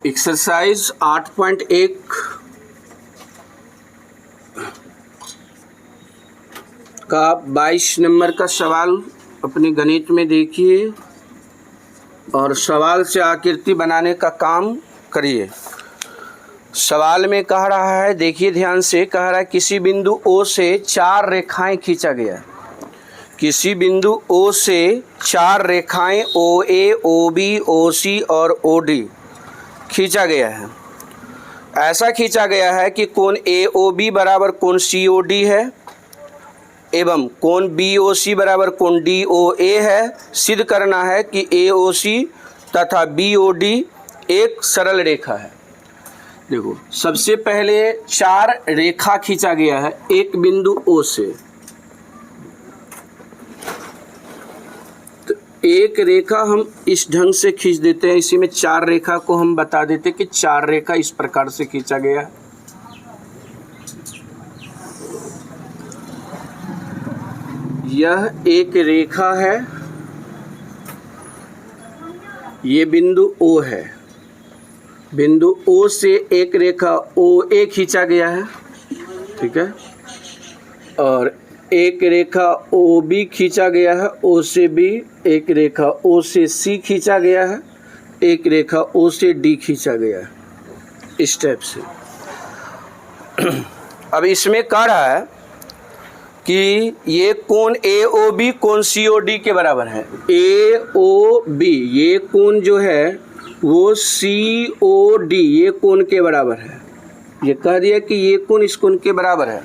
Exercise 8.1 का 22 number का सवाल अपने गणित में देखिए और सवाल से आकृति बनाने का काम करिए। सवाल में कह रहा है, देखिए ध्यान से, कह रहा है किसी बिंदु O से 4 रेखाएं खींचा गया। किसी बिंदु O से 4 रेखाएं OA, OB, OC और OD खींचा गया है। ऐसा खींचा गया है कि कोण AOB बराबर कोण COD है एवं कोण BOC बराबर कोण DOA है। सिद्ध करना है कि AOC तथा BOD एक सरल रेखा है। देखो, सबसे पहले 4 रेखा खींचा गया है एक बिंदु O से। तो एक रेखा हम इस ढंग से खींच देते हैं, इसी में 4 रेखा को हम बता देते कि 4 रेखा इस प्रकार से खींचा गया है। यह एक रेखा है, ये बिंदु O है। बिंदु O से एक रेखा OA खींचा गया है, ठीक है, और एक रेखा OB खींचा गया है, O से B, एक रेखा O से C खींचा गया है, एक रेखा O से D खींचा गया है, इस टाइप से। अब इसमें कह रहा है कि ये कोण AOB कोण COD के बराबर है। AOB ये कोण जो है वो COD ये कोण के बराबर है। ये कह दिया कि ये कोण इस कोण के बराबर है।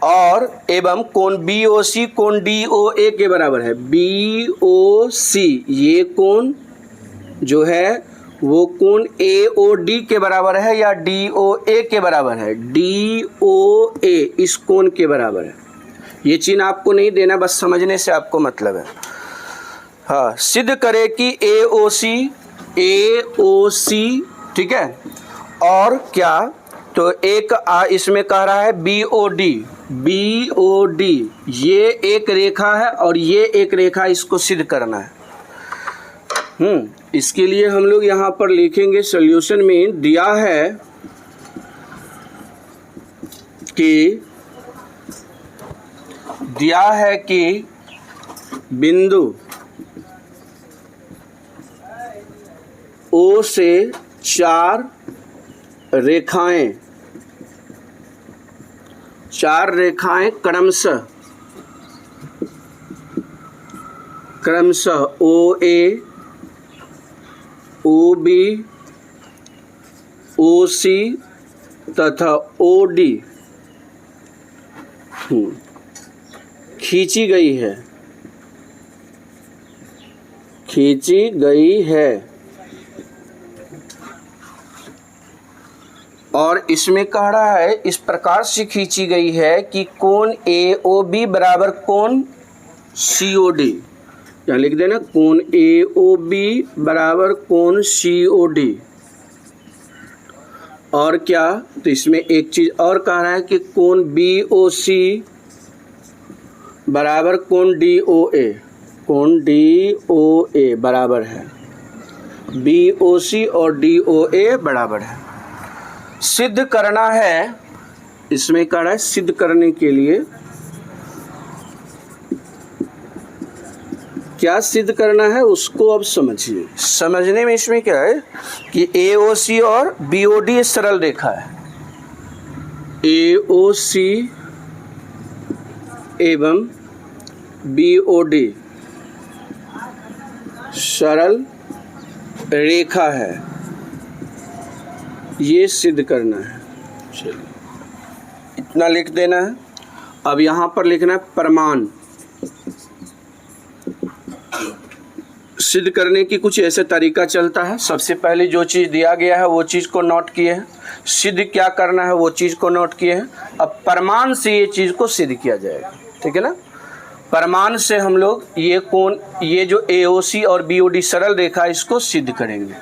और एवं कोण BOC कोण DOA के बराबर है। BOC ये कोण जो है वो कोण AOD के बराबर है या DOA के बराबर है। DOA इस कोण के बराबर है। ये चिन्ह आपको नहीं देना, बस समझने से आपको मतलब है। हाँ, सिद्ध करे कि AOC ठीक है, और क्या, तो एक इसमें कह रहा है BOD ये एक रेखा है और ये एक रेखा, इसको सिद्ध करना है। इसके लिए हम लोग यहाँ पर लिखेंगे, सॉल्यूशन में दिया है कि बिंदु O से 4 रेखाएं क्रमशः OA, OB, OC तथा OD खींची गई है। और इसमें कह रहा है इस प्रकार से खींची गई है कि कोण AOB बराबर कोण COD। यहाँ लिख देना, कोण AOB बराबर कोण COD। और क्या, तो इसमें एक चीज और कह रहा है कि कोण BOC बराबर कोण DOA बराबर है। BOC और DOA बराबर है। सिद्ध करना है, इसमें कह रहा है सिद्ध करने के लिए क्या सिद्ध करना है उसको अब समझिए। समझने में इसमें क्या है कि AOC और BOD सरल रेखा है। AOC एवं BOD सरल रेखा है, ये सिद्ध करना है। चलिए, इतना लिख देना है। अब यहाँ पर लिखना है प्रमाण। सिद्ध करने की कुछ ऐसे तरीका चलता है। सबसे पहले जो चीज़ दिया गया है वो चीज़ को नोट किए हैं, सिद्ध क्या करना है वो चीज़ को नोट किए हैं। अब प्रमाण से ये चीज़ को सिद्ध किया जाएगा, ठीक है ना। प्रमाण से हम लोग ये कोण, ये जो AOC और BOD सरल रेखा, इसको सिद्ध करेंगे।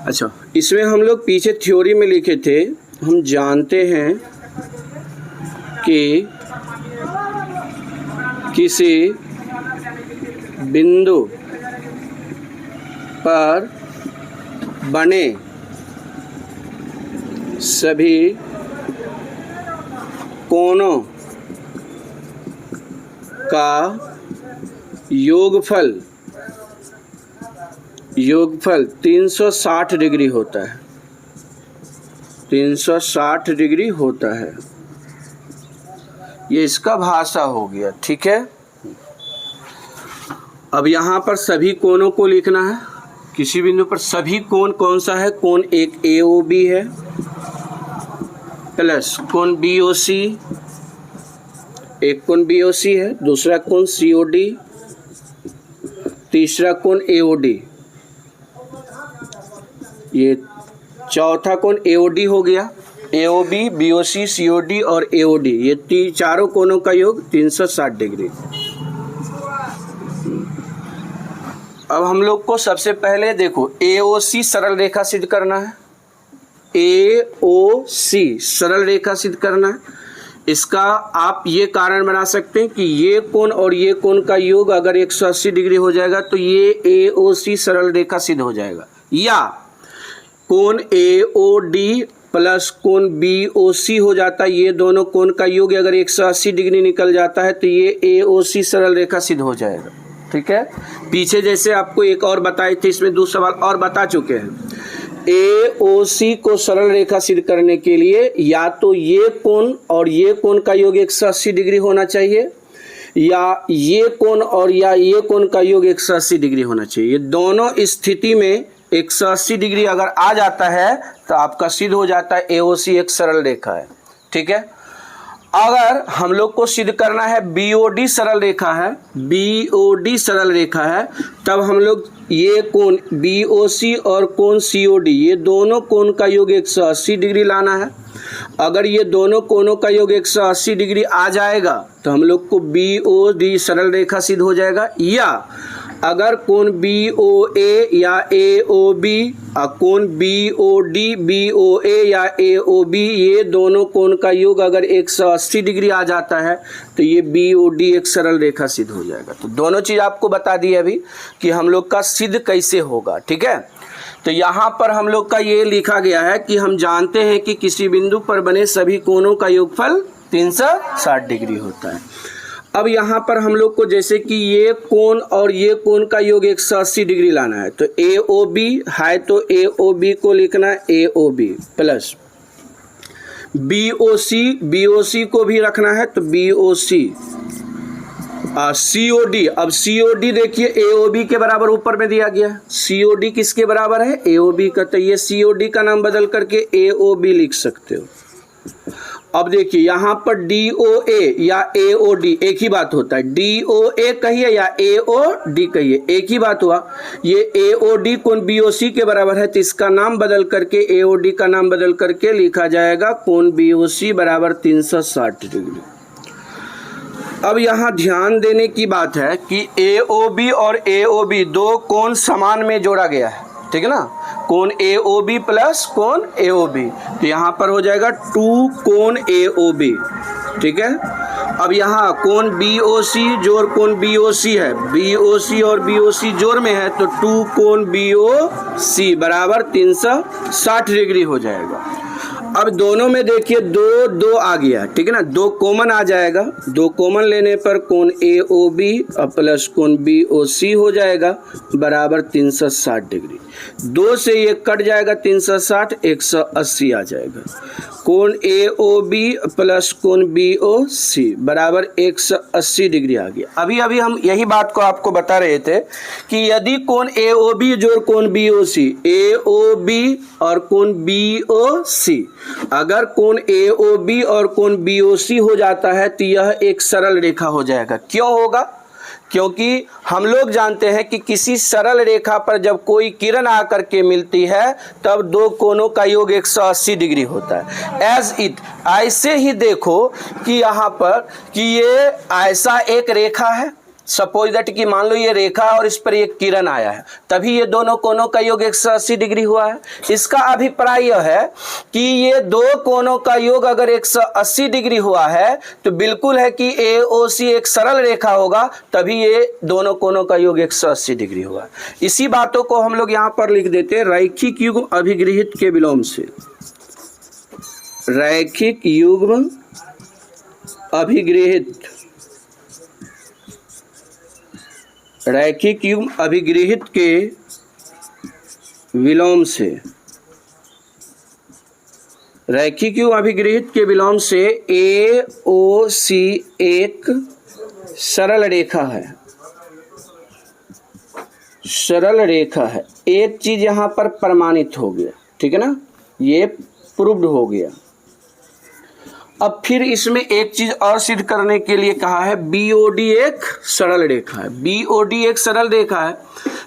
अच्छा, इसमें हम लोग पीछे थ्योरी में लिखे थे, हम जानते हैं कि किसी बिंदु पर बने सभी कोणों का योगफल 360 डिग्री होता है। 360 डिग्री होता है। ये इसका भाषा हो गया। ठीक है, अब यहाँ पर सभी कोणों को लिखना है। किसी बिंदु पर सभी कोण कौन सा है? कोण एक AOB है प्लस कोण BOC, एक कोण BOC है, दूसरा कोण COD, तीसरा कोण AOD, ये चौथा कोण AOD हो गया। AOB, BOC, COD और AOD, ये चारों कोणों का योग 360 डिग्री। अब हम लोग को सबसे पहले देखो AOC सरल रेखा सिद्ध करना है। AOC सरल रेखा सिद्ध करना है। इसका आप ये कारण बना सकते हैं कि ये कोण और ये कोण का योग अगर 180 डिग्री हो जाएगा तो ये AOC सरल रेखा सिद्ध हो जाएगा, या कोण AOD प्लस कोण BOC हो जाता है। ये दोनों कोण का योग अगर 180 डिग्री निकल जाता है तो ये AOC सरल रेखा सिद्ध हो जाएगा। ठीक है, पीछे जैसे आपको एक और बताए थे, इसमें 2 सवाल और बता चुके हैं। AOC को सरल रेखा सिद्ध करने के लिए या तो ये कोण और ये कोण का योग 180 डिग्री होना चाहिए, या ये कोण और या ये कोण का योग 180 डिग्री होना चाहिए। ये दोनों स्थिति में 180 डिग्री अगर आ जाता है तो आपका सिद्ध हो जाता है AOC एक सरल रेखा है। ठीक है, अगर हम लोग को सिद्ध करना है BOD सरल रेखा है, BOD सरल रेखा है, तब हम लोग ये कोण BOC और कोण COD, ये दोनों कोण का योग 180 डिग्री लाना है। अगर ये दोनों कोणों का योग 180 डिग्री आ जाएगा तो हम लोग को BOD सरल रेखा सिद्ध हो जाएगा, या अगर कोण BOA या AOB, कोण BOD, BOA या AOB, ये दोनों कोण का योग अगर 180 डिग्री आ जाता है तो ये BOD एक सरल रेखा सिद्ध हो जाएगा। तो दोनों चीज़ आपको बता दी अभी कि हम लोग का सिद्ध कैसे होगा। ठीक है, तो यहाँ पर हम लोग का ये लिखा गया है कि हम जानते हैं कि किसी बिंदु पर बने सभी कोणों का योगफल 360 डिग्री होता है। अब यहाँ पर हम लोग को जैसे कि ये कोण और ये कोण का योग 180 डिग्री लाना है, तो AOB है तो AOB को लिखना है AOB प्लस BOC, BOC को भी रखना है तो BOC, COD, अब COD देखिए AOB के बराबर ऊपर में दिया गया है। COD किसके बराबर है? AOB का, तो ये COD का नाम बदल करके AOB लिख सकते हो। अब देखिए यहाँ पर DOA या AOD एक ही बात होता है। DOA कहिए या AOD कहिए, एक ही बात हुआ। ये AOD कोण BOC के बराबर है तो इसका नाम बदल करके AOD का नाम बदल करके लिखा जाएगा कोण BOC बराबर 360 डिग्री। अब यहाँ ध्यान देने की बात है कि AOB और AOB दो कोण समान में जोड़ा गया है। ठीक है ना, कोण AOB प्लस कोण AOB, तो यहाँ पर हो जाएगा 2 कोण AOB। ठीक है, अब यहाँ कोण BOC जोड़ कोण BOC है, BOC और BOC जोड़ में है तो 2 कोण BOC बराबर 360 डिग्री हो जाएगा। अब दोनों में देखिए 2 2 आ गया। ठीक है ना, 2 कॉमन आ जाएगा। 2 कॉमन लेने पर कोण AOB प्लस कोण BOC हो जाएगा बराबर 360 डिग्री। 2 से ये कट जाएगा 360, 180 आ जाएगा। कोण AOB प्लस कोण BOC बराबर 180 डिग्री आ गया। अभी हम यही बात को आपको बता रहे थे कि यदि कोण AOB जोड़ कोण BOC, AOB और कोण BOC, अगर कोण AOB और कोण BOC हो जाता है तो यह एक सरल रेखा हो जाएगा। क्यों होगा? क्योंकि हम लोग जानते हैं कि किसी सरल रेखा पर जब कोई किरण आकर के मिलती है तब दो कोणों का योग 180 डिग्री होता है। एज इट, ऐसे ही देखो कि यहाँ पर कि ये ऐसा एक रेखा है, सपोज दैट कि मान लो ये रेखा और इस पर एक किरण आया है, तभी ये दोनों कोणों का योग 180 डिग्री हुआ है। इसका अभिप्राय यह है कि ये दो कोणों का योग अगर 180 डिग्री हुआ है तो बिल्कुल है कि AOC एक सरल रेखा होगा, तभी ये दोनों कोणों का योग 180 डिग्री हुआ। इसी बातों को हम लोग यहाँ पर लिख देते हैं रैखिक युग्म अभिगृहित के विलोम से। रैखिक युग्म अभिगृहित, रैखिक युग्म अभिगृहित के विलोम से, रैखिक युग्म अभिगृहित के विलोम से AOC एक सरल रेखा है, सरल रेखा है। एक चीज यहाँ पर प्रमाणित हो गया, ठीक है ना, ये प्रूव्ड हो गया। अब फिर इसमें एक चीज और सिद्ध करने के लिए कहा है BOD एक सरल रेखा है। BOD एक सरल रेखा है,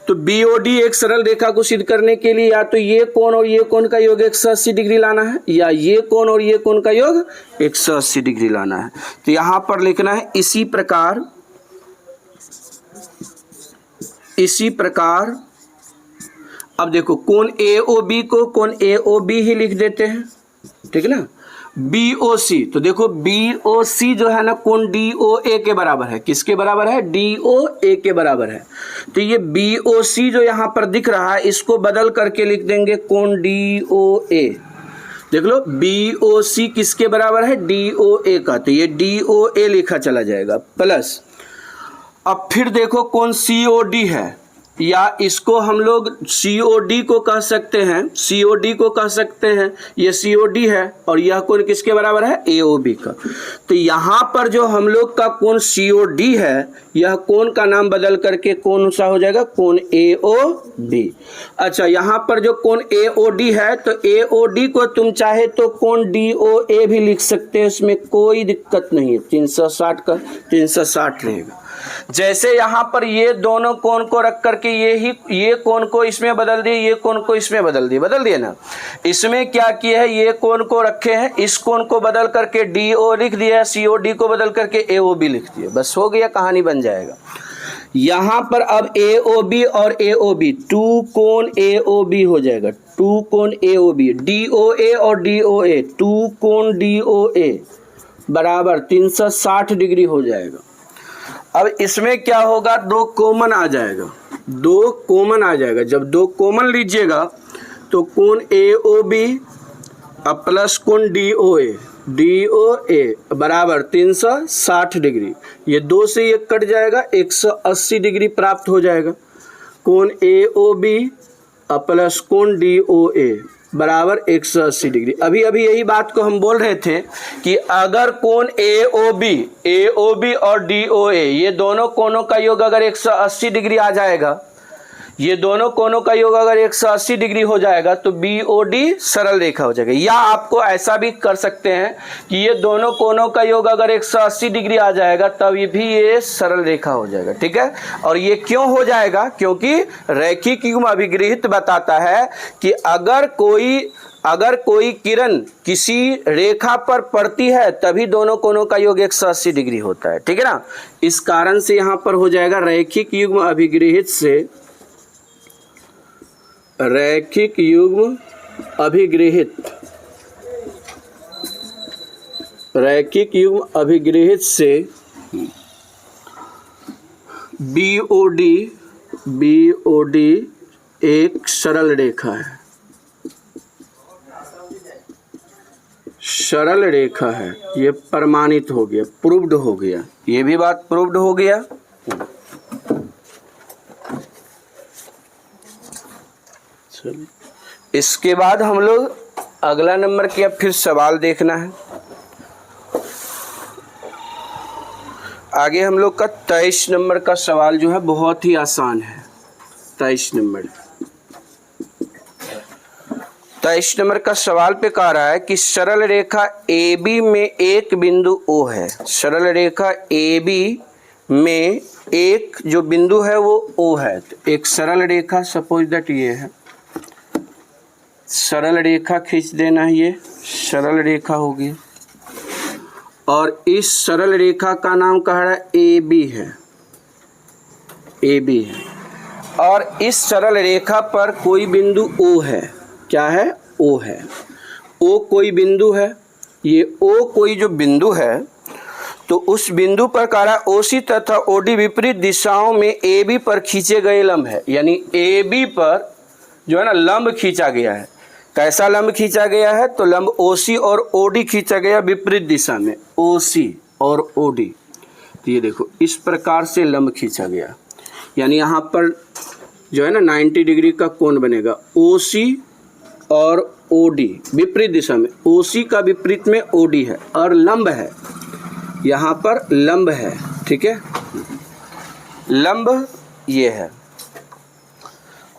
तो BOD एक सरल रेखा को सिद्ध करने के लिए या तो ये कोण और ये कोण का योग 180 डिग्री लाना है, या ये कोण और ये कोण का योग 180 डिग्री लाना है। तो यहाँ पर लिखना है इसी प्रकार, इसी प्रकार। अब देखो कोण AOB को कोण AOB ही लिख देते हैं, ठीक है ना। BOC, तो देखो BOC जो है ना कोण DOA के बराबर है। किसके बराबर है? DOA के बराबर है। तो ये BOC जो यहाँ पर दिख रहा है इसको बदल करके लिख देंगे कोण DOA। देख लो BOC किसके बराबर है? DOA का, तो ये DOA लिखा चला जाएगा प्लस। अब फिर देखो कौन COD है, या इसको हम लोग COD को कह सकते हैं, COD को कह सकते हैं। ये COD है और यह कोण किसके बराबर है? AOB का। तो यहाँ पर जो हम लोग का कोण COD है, यह कोण का नाम बदल करके कौन सा हो जाएगा? कोण AOB। अच्छा, यहाँ पर जो कोण AOD है तो AOD को तुम चाहे तो कोण DOA भी लिख सकते हैं, इसमें कोई दिक्कत नहीं है। 360 का 360 रहेगा। जैसे यहाँ पर ये दोनों कोण को रख करके ये कोण को इसमें बदल दिए, ये कोण को इसमें बदल दिए ना। इसमें क्या किया है? ये कोण को रखे हैं, इस कोण को बदल करके DO लिख दिया, COD को बदल करके AOB लिख दिया, बस हो गया, कहानी बन जाएगा। यहाँ पर अब AOB और AOB 2 कोण AOB हो जाएगा, 2 कोण AOB। DOA और DOA 2 कोण DOA बराबर 360 डिग्री हो जाएगा। अब इसमें क्या होगा? 2 कॉमन आ जाएगा, 2 कॉमन आ जाएगा। जब 2 कॉमन लीजिएगा तो कोण AOB अब प्लस कोण DOA बराबर 360 डिग्री। ये 2 से 1 कट जाएगा, 180 डिग्री प्राप्त हो जाएगा। कोण AOB अब प्लस कोण DOA बराबर 180 डिग्री। अभी यही बात को हम बोल रहे थे कि अगर कोण AOB और DOA ये दोनों कोणों का योग अगर 180 डिग्री आ जाएगा, ये दोनों कोणों का योग अगर 180 डिग्री हो जाएगा तो BOD सरल रेखा हो जाएगा। या आपको ऐसा भी कर सकते हैं कि ये दोनों कोणों का योग अगर 180 डिग्री आ जाएगा तब ये भी ये सरल रेखा हो जाएगा, ठीक है। और ये क्यों हो जाएगा? क्योंकि रैखिक युग्म अभिगृहित बताता है कि अगर कोई किरण किसी रेखा पर पड़ती है तभी दोनों कोणों का योग 180 डिग्री होता है, ठीक है ना। इस कारण से यहाँ पर हो जाएगा रैखिक युग्म अभिगृहित से, रैखिक युग्म अभिगृहित, रैखिक युग्म अभिगृहित से BOD एक सरल रेखा है, सरल रेखा है। ये प्रमाणित हो गया, प्रूव्ड हो गया, ये भी बात प्रूव्ड हो गया। इसके बाद हम लोग अगला नंबर की अब फिर सवाल देखना है। आगे हम लोग का 23 नंबर का सवाल जो है बहुत ही आसान है। 23 नंबर का सवाल पे कह रहा है कि सरल रेखा AB में एक बिंदु O है। सरल रेखा AB में एक जो बिंदु है वो O है। तो एक सरल रेखा, सपोज दैट ये है, सरल रेखा खींच देना है, ये सरल रेखा होगी और इस सरल रेखा का नाम कह रहा है AB है, AB है। और इस सरल रेखा पर कोई बिंदु O है। क्या है? O है। O कोई बिंदु है, ये O कोई जो बिंदु है तो उस बिंदु पर कह रहा है OC तथा OD विपरीत दिशाओं में AB पर खींचे गए लंब है। यानी AB पर जो है ना लंब खींचा गया है। कैसा लंब खींचा गया है? तो लंब OC और OD खींचा गया विपरीत दिशा में, OC और OD। तो ये देखो इस प्रकार से लंब खींचा गया, यानी यहाँ पर जो है ना 90 डिग्री का कोण बनेगा। OC और OD विपरीत दिशा में, OC का विपरीत में OD है और लंब है, यहाँ पर लंब है, ठीक है, लंब ये है।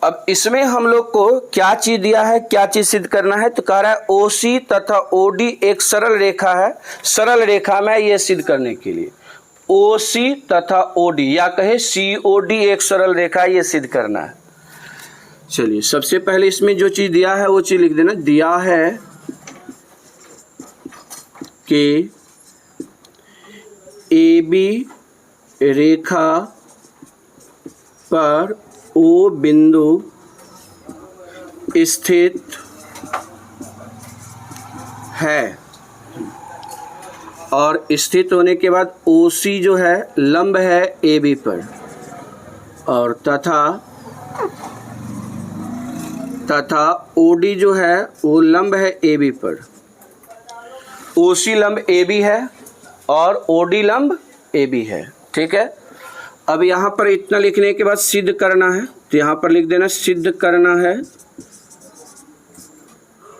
अब इसमें हम लोग को क्या चीज दिया है, क्या चीज सिद्ध करना है? तो कह रहा है OC तथा OD एक सरल रेखा है, सरल रेखा में ये सिद्ध करने के लिए OC तथा OD या कहे COD एक सरल रेखा, ये सिद्ध करना है। चलिए सबसे पहले इसमें जो चीज दिया है वो चीज लिख देना। दिया है कि AB रेखा पर O बिंदु स्थित है और स्थित होने के बाद OC जो है लंब है AB पर और तथा OD जो है वो लंब है AB पर। OC लंब AB है और OD लंब AB है, ठीक है। अब यहाँ पर इतना लिखने के बाद सिद्ध करना है, तो यहाँ पर लिख देना सिद्ध करना है,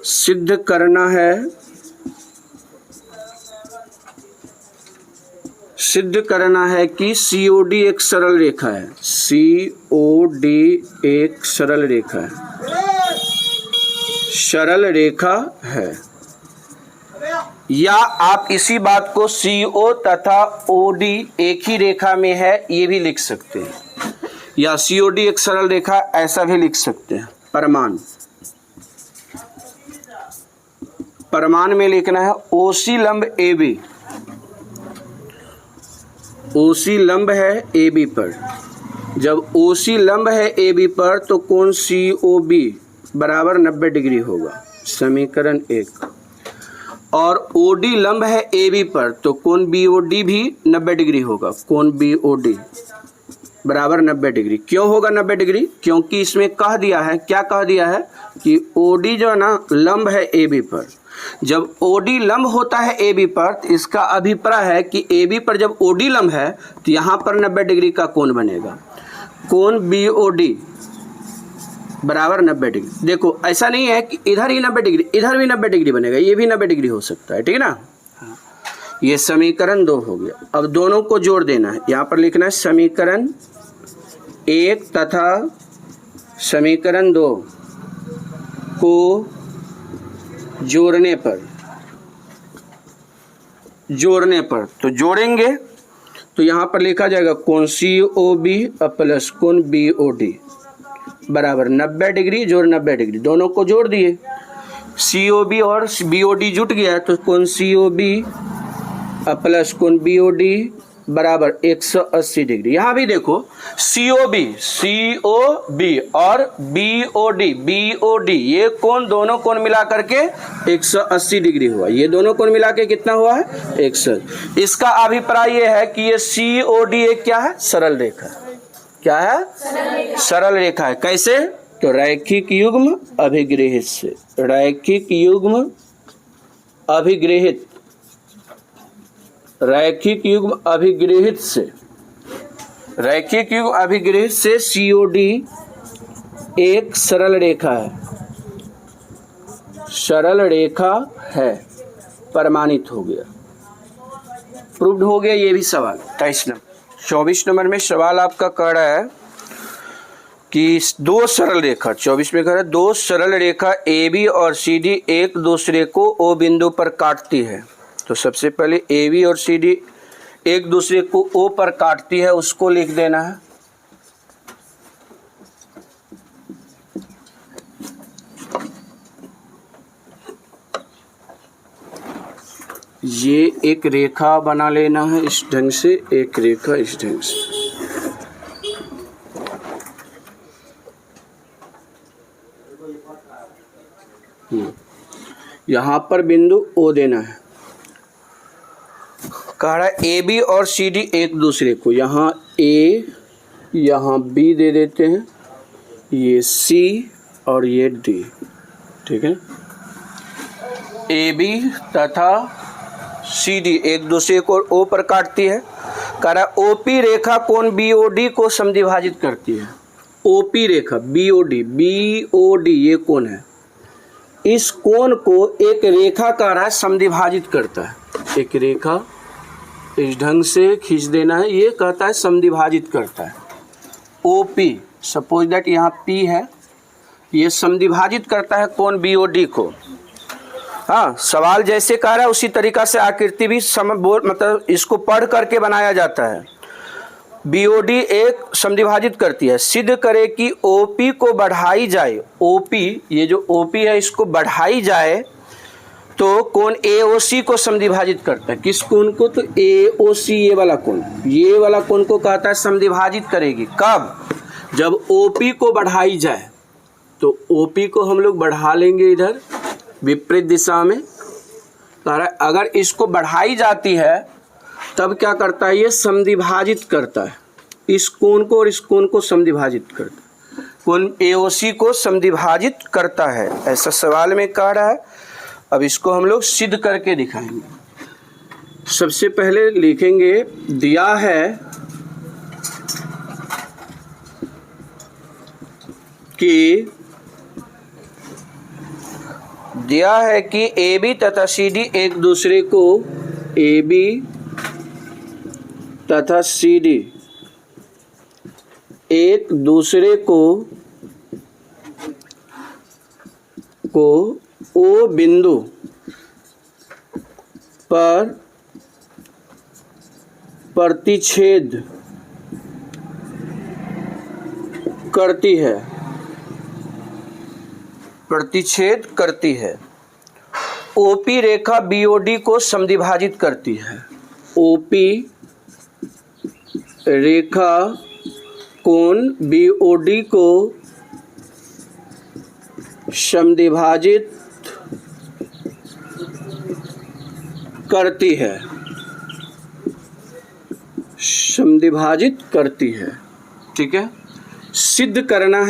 सिद्ध करना है, सिद्ध करना है कि COD एक सरल रेखा है, COD एक सरल रेखा है, सरल रेखा है। या आप इसी बात को CO तथा OD एक ही रेखा में है ये भी लिख सकते हैं, या COD एक सरल रेखा ऐसा भी लिख सकते हैं। प्रमाण में लिखना है OC लंब AB, OC लंब है AB पर। जब OC लंब है AB पर तो कोण COB बराबर 90 डिग्री होगा, समीकरण 1। और OD लंब है AB पर तो कोण BOD भी 90 डिग्री होगा, कोण BOD बराबर 90 डिग्री। क्यों होगा 90 डिग्री? क्योंकि इसमें कह दिया है, क्या कह दिया है कि OD जो है ना लंब है AB पर। जब OD लंब होता है AB पर तो इसका अभिप्राय है कि AB पर जब OD लंब है तो यहाँ पर 90 डिग्री का कोण बनेगा, कोण BOD बराबर 90 डिग्री। देखो ऐसा नहीं है कि इधर ही 90 डिग्री, इधर भी 90 डिग्री बनेगा, ये भी 90 डिग्री हो सकता है, ठीक है ना। ये समीकरण 2 हो गया। अब दोनों को जोड़ देना है, यहाँ पर लिखना है समीकरण 1 तथा समीकरण 2 को जोड़ने पर तो जोड़ेंगे तो यहाँ पर लिखा जाएगा कोण COB प्लस कोण BOD बराबर 90 डिग्री जोड़ 90 डिग्री, दोनों को जोड़ दिए, COB और BOD जुट गया तो कोण COB प्लस कोण BOD बराबर 180 डिग्री। यहाँ भी देखो COB और BOD ये कोण दोनों कोण मिला करके 180 डिग्री हुआ, ये दोनों कोण मिला के कितना हुआ है 180। इसका अभिप्राय ये है कि ये COD एक क्या है, सरल रेखा। क्या है? सरल रेखा है। कैसे? तो रैखिक युग्म अभिग्रहित से, रैखिक युग्म अभिग्रहित, रैखिक युग्म अभिग्रहित से, रैखिक युग्म अभिग्रहित से COD एक सरल रेखा है, सरल रेखा है, प्रमाणित हो गया, प्रूव्ड हो गया। ये भी सवाल 23 नंबर। 24 नंबर में सवाल आपका कह रहा है कि दो सरल रेखा, 24 में कह रहा है दो सरल रेखा AB और CD एक दूसरे को O बिंदु पर काटती है। तो सबसे पहले AB और CD एक दूसरे को O पर काटती है, उसको लिख देना है। ये एक रेखा बना लेना है इस ढंग से, एक रेखा इस ढंग से। यहाँ पर बिंदु O देना है। कह रहा है AB और CD एक दूसरे को, यहाँ A यहाँ B दे देते हैं, ये C और ये D, ठीक है। ए बी तथा सी डी एक दूसरे को ओ पर काटती है। कह रहा है ओपी रेखा कोण बीओडी को समद्विभाजित करती है। ओपी रेखा बीओडी ये कोण है, इस कोण को एक रेखा कह रहा है समद्विभाजित करता है। एक रेखा इस ढंग से खींच देना है, ये कहता है समद्विभाजित करता है। ओपी सपोज दैट यहाँ पी है, ये समद्विभाजित करता है कोण बीओडी को। हाँ, सवाल जैसे कह रहा है उसी तरीका से आकृति भी मतलब इसको पढ़ करके बनाया जाता है। बीओडी एक समद्विभाजित करती है। सिद्ध करे कि ओपी को बढ़ाई जाए, ओपी ये जो ओपी है इसको बढ़ाई जाए तो कोण एओसी को समद्विभाजित करता है। किस कोण को? तो एओसी ये वाला कोण को कहता है समद्विभाजित करेगी। कब? जब ओपी को बढ़ाई जाए। तो ओपी को हम लोग बढ़ा लेंगे इधर विपरीत दिशा में। अगर इसको बढ़ाई जाती है तब क्या करता है? ये समद्विभाजित करता है, इस कोण को और इस कोण को समद्विभाजित करता है। कोण एओसी को समद्विभाजित करता है, ऐसा सवाल में कह रहा है। अब इसको हम लोग सिद्ध करके दिखाएंगे। सबसे पहले लिखेंगे दिया है कि ए बी तथा सी डी एक दूसरे को ए बी तथा सी डी एक दूसरे को ओ बिंदु पर प्रतिच्छेद करती है, ओपी रेखा बीओडी को समद्विभाजित करती है। ओपी रेखा कोण बीओडी को समद्विभाजित करती है। ठीक है, सिद्ध करना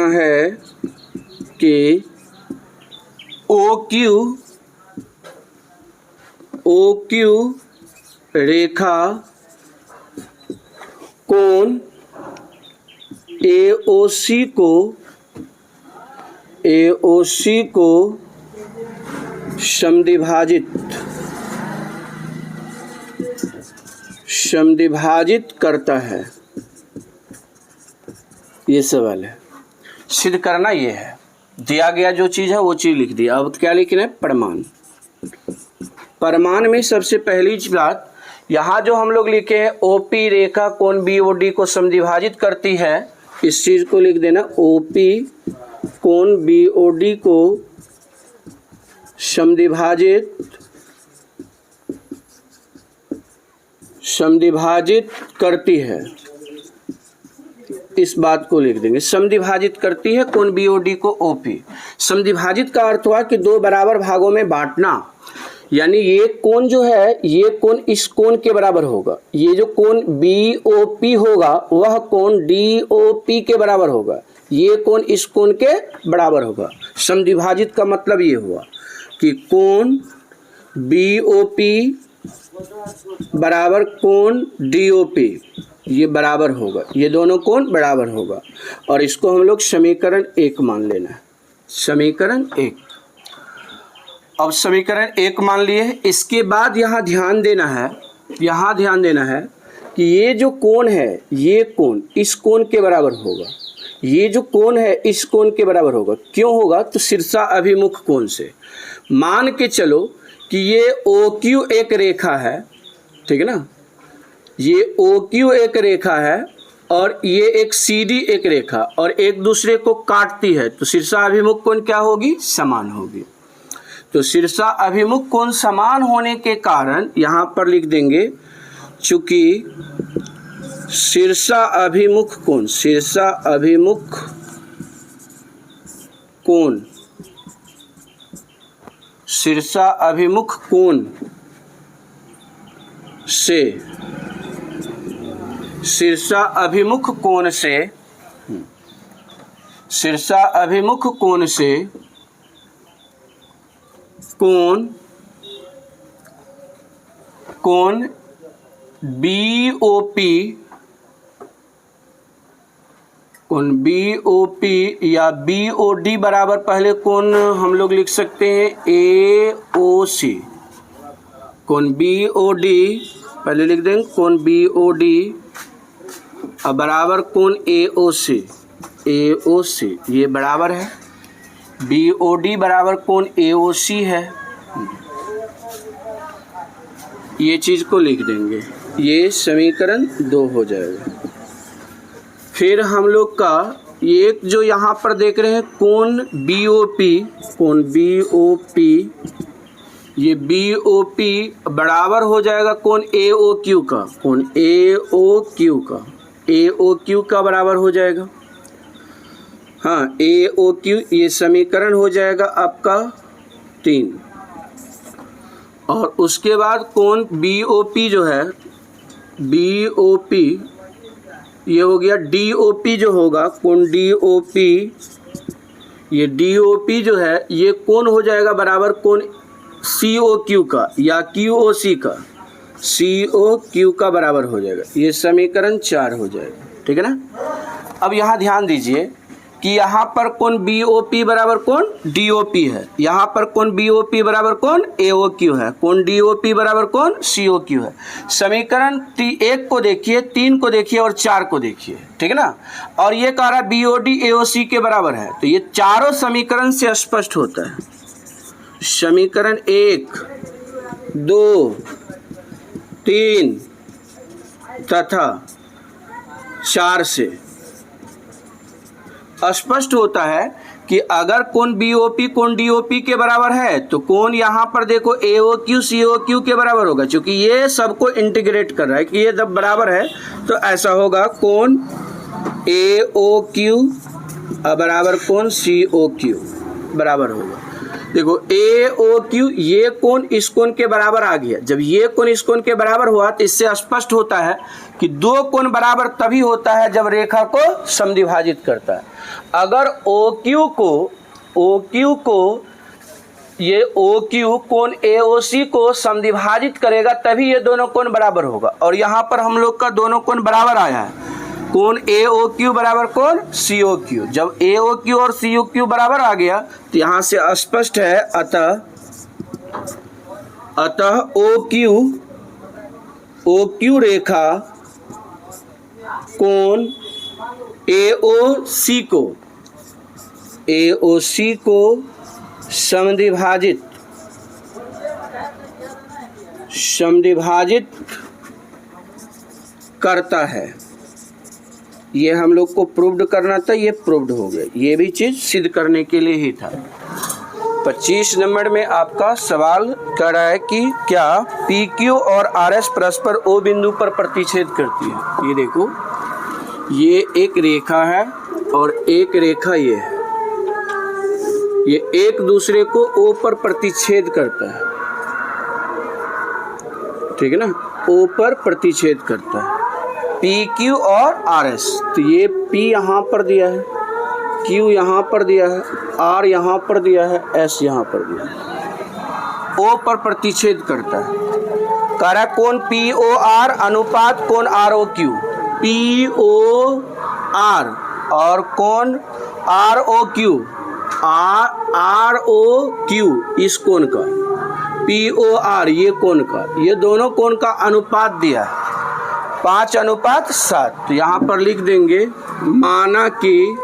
है कि OQ रेखा कोण AOC को समद्विभाजित करता है। ये सवाल है। सिद्ध करना ये है, दिया गया जो चीज़ है वो चीज़ लिख दिया। अब क्या लिखना है? प्रमाण में सबसे पहली बात यहाँ जो हम लोग लिखे हैं ओपी रेखा कोण बीओडी को समद्विभाजित करती है, इस चीज़ को लिख देना। ओपी कोण बीओडी को समद्विभाजित करती है, इस बात को लिख देंगे। समद्विभाजित करती है कोण बीओडी को ओपी। समद्विभाजित का अर्थ हुआ कि दो बराबर भागों में बांटना, यानी ये कोण जो है ये कोण इस कोण के बराबर होगा। ये जो कोण बीओपी होगा वह कोण डीओपी के बराबर होगा, ये कोण इस कोण के बराबर होगा। समद्विभाजित का मतलब ये हुआ कि कोण बीओपी बराबर कोण डीओपी, ये बराबर होगा, ये दोनों कोण बराबर होगा। और इसको हम लोग समीकरण 1 मान लेना है। समीकरण 1। अब समीकरण 1 मान लिए। इसके बाद यहाँ ध्यान देना है कि ये जो कोण है ये कोण इस कोण के बराबर होगा, ये जो कोण है इस कोण के बराबर होगा। क्यों होगा? तो शीर्षा अभिमुख कोण से। मान के चलो कि ये OQ एक रेखा है, ठीक है ना, ये OQ एक रेखा है और ये एक CD एक रेखा और एक दूसरे को काटती है, तो शीर्षा अभिमुख कोण क्या होगी? समान होगी। तो शीर्षा अभिमुख कोण समान होने के कारण यहाँ पर लिख देंगे चूंकि शीर्षा अभिमुख कोण से शीर्षा अभिमुख कोण से कोण BOP कोण BOP या BOD बराबर पहले कोण हम लोग लिख सकते हैं AOC। कोण BOD पहले लिख देंगे, कोण BOD अब बराबर कोण AOC ये बराबर है, BOD बराबर कोण AOC है। ये चीज़ को लिख देंगे, ये समीकरण 2 हो जाएगा। फिर हम लोग का एक जो यहाँ पर देख रहे हैं कोण BOP ये BOP बराबर हो जाएगा कोण AOQ का, कोण AOQ का बराबर हो जाएगा। हाँ, AOQ ये समीकरण हो जाएगा आपका 3। और उसके बाद कोण BOP जो है BOP ये हो गया, DOP जो होगा कोण DOP ये DOP जो है ये कोण हो जाएगा बराबर कोण COQ का या QOC का, COQ का बराबर हो जाएगा। ये समीकरण 4 हो जाएगा, ठीक है ना। अब यहाँ ध्यान दीजिए कि यहाँ पर कोण BOP बराबर कोण DOP है, यहाँ पर कोण BOP बराबर कोण AOQ है, कोण DOP बराबर कोण COQ है। समीकरण 1 को देखिए, 3 को देखिए और 4 को देखिए, ठीक है ना। और ये कह रहा है BOD AOC के बराबर है, तो ये चारों समीकरण से स्पष्ट होता है। समीकरण 1, 2, 3 तथा 4 से स्पष्ट होता है कि अगर कोण BOP कोण DOP के बराबर है तो कोण यहाँ पर देखो AOQ COQ के बराबर होगा, क्योंकि ये सबको इंटीग्रेट कर रहा है कि ये जब बराबर है तो ऐसा होगा कोण AOQ बराबर कोण COQ बराबर होगा। देखो AOQ ये कोण इस कोण के बराबर आ गया, जब ये कोण इस कोण के बराबर हुआ तो इससे स्पष्ट होता है कि दो कोण बराबर तभी होता है जब रेखा को समद्विभाजित करता है। अगर OQ को ये OQ कोण AOC को समद्विभाजित करेगा तभी ये दोनों कोण बराबर होगा। और यहाँ पर हम लोग का दोनों कोण बराबर आया है, कोण AOQ बराबर कोण COQ। जब AOQ और COQ बराबर आ गया तो यहाँ से स्पष्ट है, अतः OQ रेखा कोण AOC को समद्विभाजित करता है। ये हम लोग को प्रूव्ड करना था, ये प्रूव्ड हो गया। ये भी चीज़ सिद्ध करने के लिए ही था। 25 नंबर में आपका सवाल कर रहा है कि क्या PQ और RS परस्पर O बिंदु पर प्रतिच्छेद करती है। ये देखो, ये एक रेखा है और एक रेखा ये है, ये एक दूसरे को O पर प्रतिच्छेद करता है, ठीक है ना, O पर प्रतिच्छेद करता है। PQ और RS, तो ये P यहाँ पर दिया है, Q यहाँ पर दिया है, R यहाँ पर दिया है, S यहाँ पर दिया है, O पर प्रतिच्छेद करता है। कह रहा है कोण POR अनुपात कोण ROQ, POR और कोण ROQ इस कोण का, POR ये कोण का, ये दोनों कोण का अनुपात दिया है 5:7। तो यहाँ पर लिख देंगे माना कि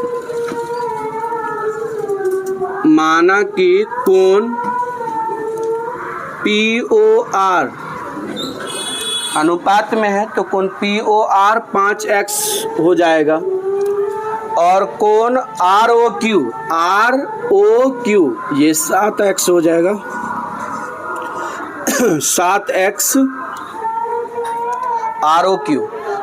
कोण POR अनुपात में है तो कोण POR 5x हो जाएगा और कोण ROQ ये 7x हो जाएगा, 7x ROQ।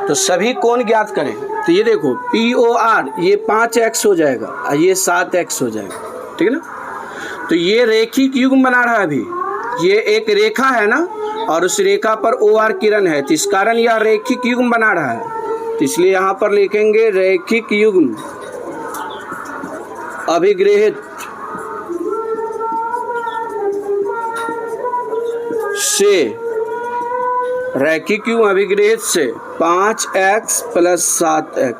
तो सभी कोण ज्ञात करें तो ये देखो POR ये 5x हो जाएगा और ये 7x हो जाएगा, ठीक है ना। तो ये रेखिक युग्म बना रहा है। अभी ये एक रेखा है ना और उस रेखा पर OR किरण है, तो इस कारण यह रेखिक युग्म बना रहा है। तो इसलिए यहाँ पर लिखेंगे रेखिक युग्म अभिग्रहित से, रैखिक युग्म अभिग्रहित से 5x प्लस 7x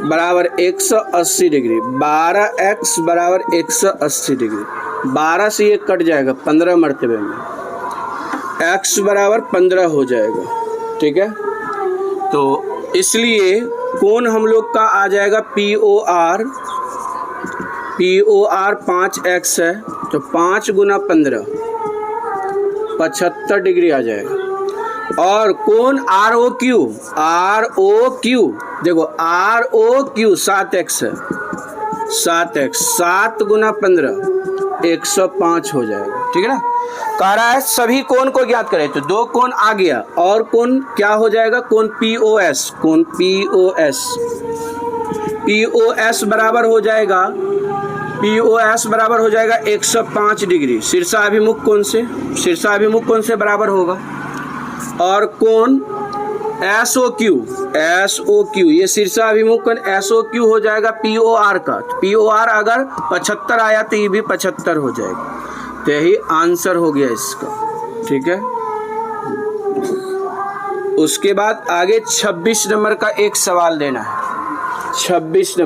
बराबर 180 डिग्री, 12x बराबर 180 डिग्री, 12 से ये कट जाएगा 15 मर्तबे में, x बराबर 15 हो जाएगा। ठीक है, तो इसलिए कोण हम लोग का आ जाएगा POR 5x है, तो 5 गुना 15 75 डिग्री आ जाएगा। और कोण ROQ देखो ROQ 7x है, 7x 7 गुना 15 105 हो जाएगा। ठीक है ना, कह रहा है सभी कोण को ज्ञात करें, तो 2 कोण आ गया और कोण क्या हो जाएगा, कोण POS बराबर हो जाएगा, POS बराबर हो जाएगा 105 डिग्री शीर्षाभिमुख कोण से, शीर्षाभिमुख कोण से बराबर होगा। और कोण SOQ ये शीर्षाभिमुख कोण SOQ हो जाएगा POR का, POR अगर 75 आया तो ये भी 75 हो जाएगा। तो यही आंसर हो गया इसका। ठीक है, उसके बाद आगे 26 नंबर का एक सवाल देना है। 26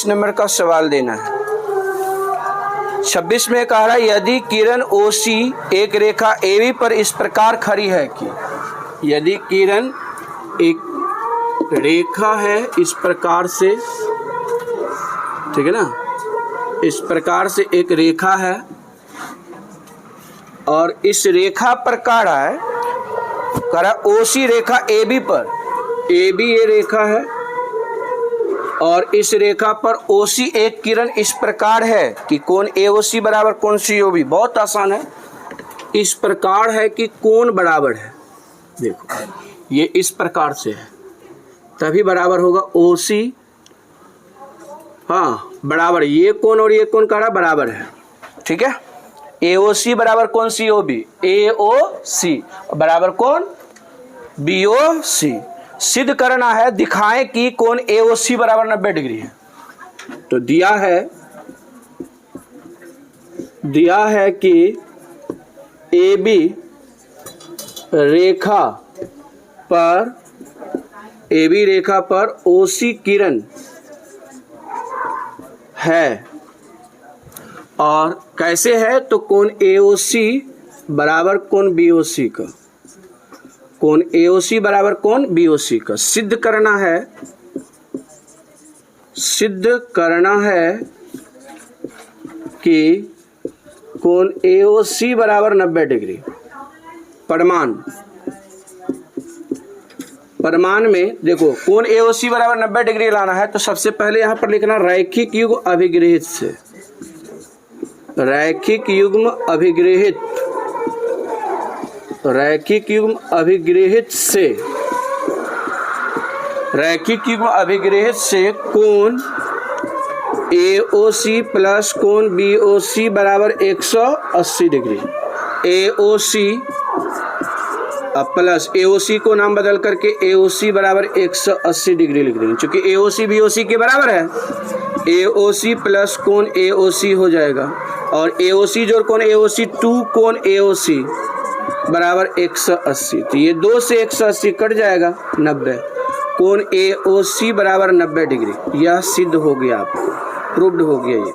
नंबर का सवाल देना है। 26 में कह रहा है यदि किरण OC एक रेखा AB पर इस प्रकार खड़ी है कि, यदि किरण एक रेखा है इस प्रकार से, ठीक है ना, इस प्रकार से एक रेखा है और इस रेखा पर कह रहा है OC रेखा AB पर, AB ये रेखा है और इस रेखा पर OC एक किरण इस प्रकार है कि कोण AOC बराबर कोण COB। बहुत आसान है, इस प्रकार है कि कोण बराबर है। देखो ये इस प्रकार से है तभी बराबर होगा OC, हाँ बराबर, ये कोण और ये कोण का बराबर है। ठीक है, AOC बराबर कोण COB, AOC बराबर कोण BOC। सिद्ध करना है, दिखाएं कि कोण AOC बराबर 90 डिग्री है। तो दिया है कि AB रेखा पर OC किरण है, और कैसे है, तो कोण AOC बराबर कोण BOC का, कोण AOC बराबर कोण BOC का। सिद्ध करना है कि कोण AOC बराबर 90 डिग्री। प्रमाण में देखो कोण AOC बराबर 90 डिग्री लाना है, तो सबसे पहले यहाँ पर लिखना रैखिक युग्म अभिग्रहित से, रैखिक युग्म अभिग्रहित से कोण AOC प्लस कोण BOC बराबर 180 डिग्री। AOC प्लस AOC को नाम बदल करके AOC बराबर 180 डिग्री लिख देंगे, क्योंकि AOC BOC के बराबर है। AOC प्लस कोण AOC हो जाएगा और AOC जोड़ कोण AOC 2 कोण AOC बराबर 180, तो ये 2 से 180 कट जाएगा 90, कोण AOC बराबर 90 डिग्री। यह सिद्ध हो गया, आपको प्रूव्ड हो गया ये।